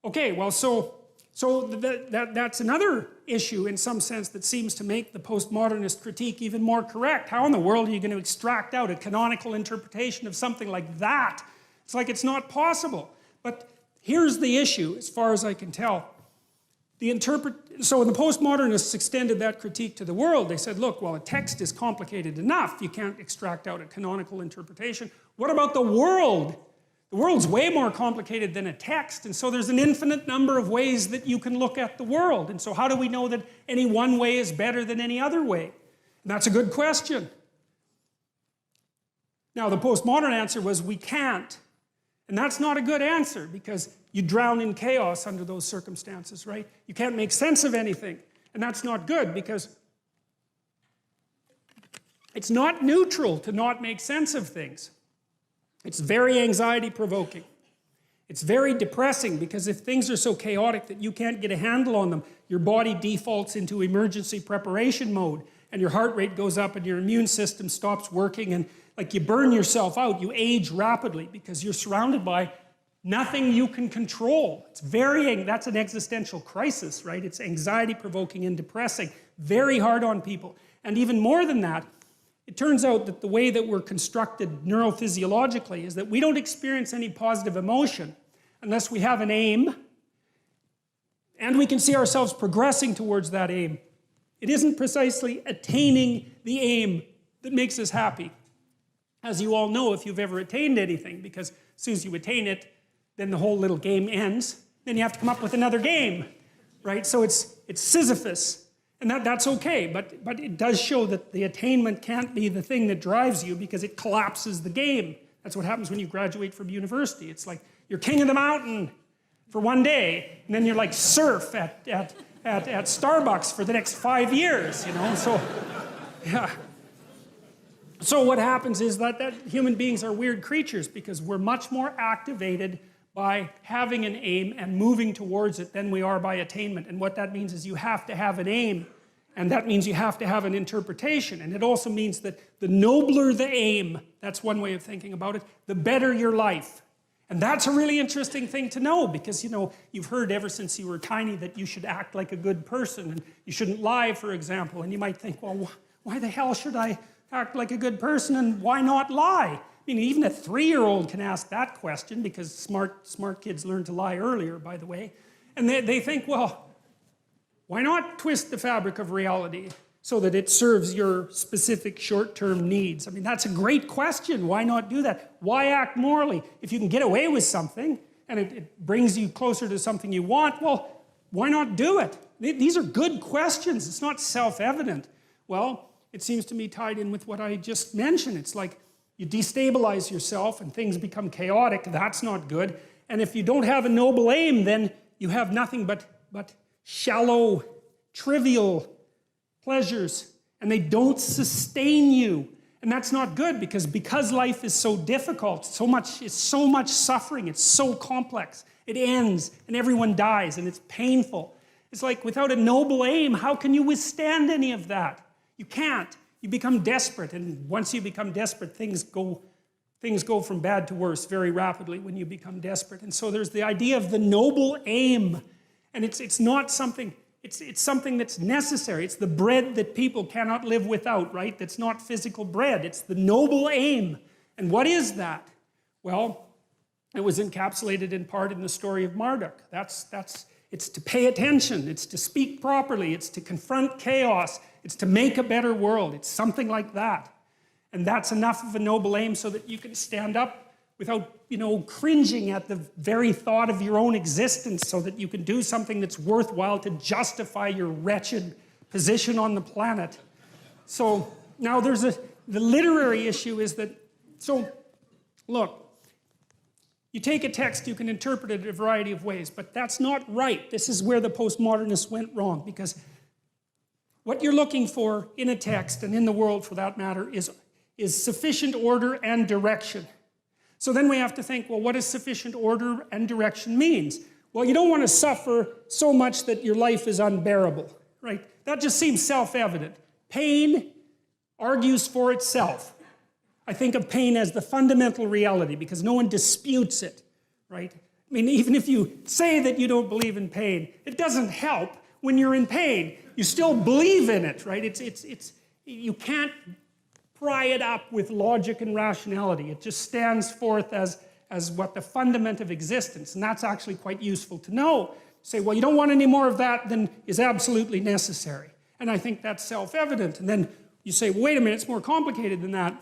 Okay, well, that's another issue in some sense that seems to make the postmodernist critique even more correct. How in the world are you going to extract out a canonical interpretation of something like that? It's like it's not possible. But here's the issue, as far as I can tell. So the postmodernists extended that critique to the world. They said, look, well, a text is complicated enough. You can't extract out a canonical interpretation. What about the world? The world's way more complicated than a text, and so there's an infinite number of ways that you can look at the world. And so how do we know that any one way is better than any other way? And that's a good question. Now, the postmodern answer was we can't. And that's not a good answer, because you drown in chaos under those circumstances, right? You can't make sense of anything. And that's not good, because it's not neutral to not make sense of things. It's very anxiety-provoking. It's very depressing, because if things are so chaotic that you can't get a handle on them, your body defaults into emergency preparation mode, and your heart rate goes up and your immune system stops working, and like you burn yourself out, you age rapidly because you're surrounded by nothing you can control. That's an existential crisis, right? It's anxiety-provoking and depressing, very hard on people. And even more than that, it turns out that the way that we're constructed neurophysiologically is that we don't experience any positive emotion unless we have an aim and we can see ourselves progressing towards that aim. It isn't precisely attaining the aim that makes us happy. As you all know, if you've ever attained anything, because as soon as you attain it, then the whole little game ends. Then you have to come up with another game, right? So it's Sisyphus. And that's okay, but it does show that the attainment can't be the thing that drives you, because it collapses the game. That's what happens when you graduate from university. It's like you're king of the mountain for one day, and then you're like surf at Starbucks for the next 5 years, you know? So, yeah. So what happens is that human beings are weird creatures, because we're much more activated by having an aim and moving towards it than we are by attainment. And what that means is you have to have an aim, and that means you have to have an interpretation. And it also means that the nobler the aim, that's one way of thinking about it, the better your life. And that's a really interesting thing to know, because, you know, you've heard ever since you were tiny that you should act like a good person, and you shouldn't lie, for example. And you might think, well, why the hell should I act like a good person, and why not lie? I mean, even a 3-year-old can ask that question, because smart kids learn to lie earlier, by the way. And they think, well, why not twist the fabric of reality so that it serves your specific short-term needs? I mean, that's a great question. Why not do that? Why act morally? If you can get away with something, and it brings you closer to something you want, well, why not do it? These are good questions. It's not self-evident. Well, it seems to me tied in with what I just mentioned. It's like, you destabilize yourself and things become chaotic. That's not good. And if you don't have a noble aim, then you have nothing but shallow, trivial pleasures. And they don't sustain you. And that's not good, because life is so difficult, it's so much suffering, it's so complex. It ends and everyone dies and it's painful. It's like, without a noble aim, how can you withstand any of that? You can't. You become desperate, and once you become desperate, things go from bad to worse very rapidly when you become desperate. And so there's the idea of the noble aim, and it's not something, it's something that's necessary. It's the bread that people cannot live without, right? That's not physical bread. It's the noble aim. And what is that? Well, it was encapsulated in part in the story of Marduk. It's to pay attention, it's to speak properly, it's to confront chaos, it's to make a better world. It's something like that. And that's enough of a noble aim so that you can stand up without, you know, cringing at the very thought of your own existence, so that you can do something that's worthwhile to justify your wretched position on the planet. So now the literary issue is that, so look, you take a text, you can interpret it a variety of ways, but that's not right. This is where the postmodernists went wrong, because what you're looking for in a text, and in the world for that matter, is sufficient order and direction. So then we have to think, well, what does sufficient order and direction means? Well, you don't want to suffer so much that your life is unbearable, right? That just seems self-evident. Pain argues for itself. I think of pain as the fundamental reality, because no one disputes it, right? I mean, even if you say that you don't believe in pain, it doesn't help when you're in pain. You still believe in it, right? You can't pry it up with logic and rationality. It just stands forth as what the fundament of existence, and that's actually quite useful to know. Say, well, you don't want any more of that than is absolutely necessary. And I think that's self-evident. And then you say, well, wait a minute, it's more complicated than that.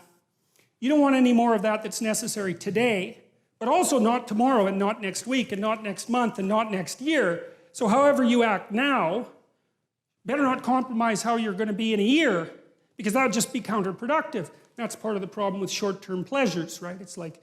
You don't want any more of that that's necessary today, but also not tomorrow and not next week and not next month and not next year. So however you act now, better not compromise how you're going to be in a year, because that would just be counterproductive. That's part of the problem with short-term pleasures, right? It's like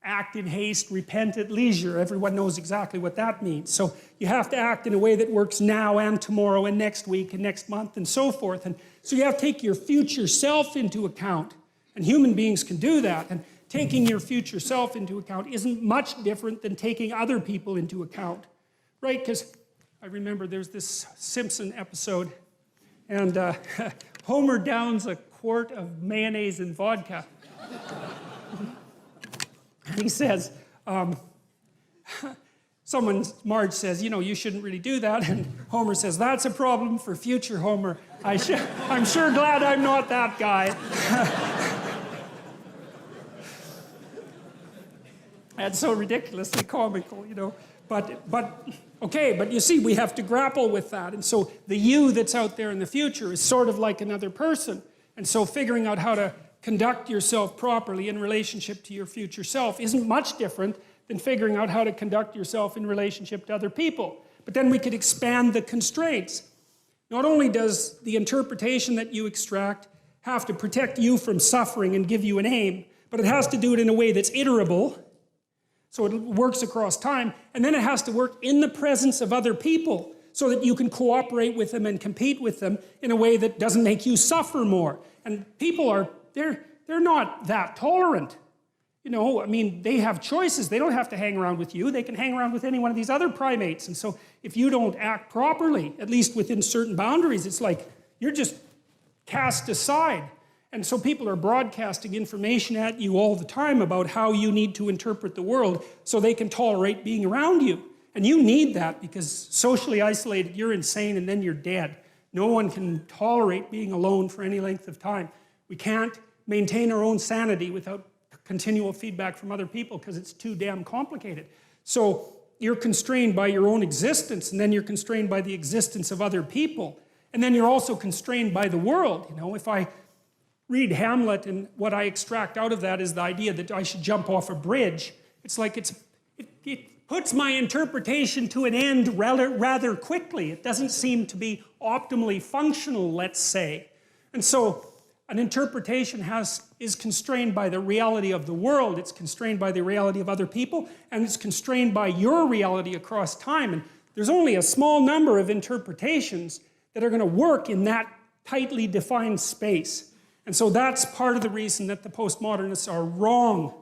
act in haste, repent at leisure. Everyone knows exactly what that means. So you have to act in a way that works now and tomorrow and next week and next month and so forth. And so you have to take your future self into account. And human beings can do that. And taking your future self into account isn't much different than taking other people into account, right? Because I remember there's this Simpson episode, and Homer downs a quart of mayonnaise and vodka. He says, Marge says, you know, you shouldn't really do that. And Homer says, that's a problem for future Homer. I'm sure glad I'm not that guy. That's so ridiculously comical, you know. But you see, we have to grapple with that. And so the you that's out there in the future is sort of like another person. And so figuring out how to conduct yourself properly in relationship to your future self isn't much different than figuring out how to conduct yourself in relationship to other people. But then we could expand the constraints. Not only does the interpretation that you extract have to protect you from suffering and give you an aim, but it has to do it in a way that's iterable, so it works across time, and then it has to work in the presence of other people so that you can cooperate with them and compete with them in a way that doesn't make you suffer more. And people they're not that tolerant. You know, I mean, they have choices. They don't have to hang around with you. They can hang around with any one of these other primates. And so if you don't act properly, at least within certain boundaries, it's like you're just cast aside. And so people are broadcasting information at you all the time about how you need to interpret the world so they can tolerate being around you. And you need that because socially isolated, you're insane and then you're dead. No one can tolerate being alone for any length of time. We can't maintain our own sanity without continual feedback from other people because it's too damn complicated. So you're constrained by your own existence, and then you're constrained by the existence of other people. And then you're also constrained by the world. You know, if I read Hamlet, and what I extract out of that is the idea that I should jump off a bridge. It's like it puts my interpretation to an end rather quickly. It doesn't seem to be optimally functional, let's say. And so an interpretation is constrained by the reality of the world, it's constrained by the reality of other people, and it's constrained by your reality across time. And there's only a small number of interpretations that are going to work in that tightly defined space. And so that's part of the reason that the postmodernists are wrong.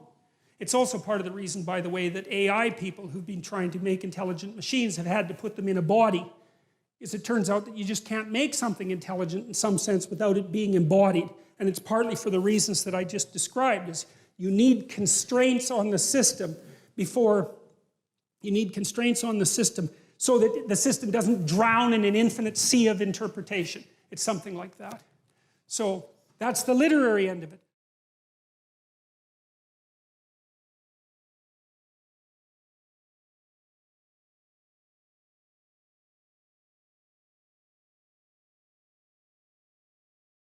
It's also part of the reason, by the way, that AI people who've been trying to make intelligent machines have had to put them in a body. Because it turns out that you just can't make something intelligent in some sense without it being embodied. And it's partly for the reasons that I just described, is you need constraints on the system so that the system doesn't drown in an infinite sea of interpretation. It's something like that. So that's the literary end of it.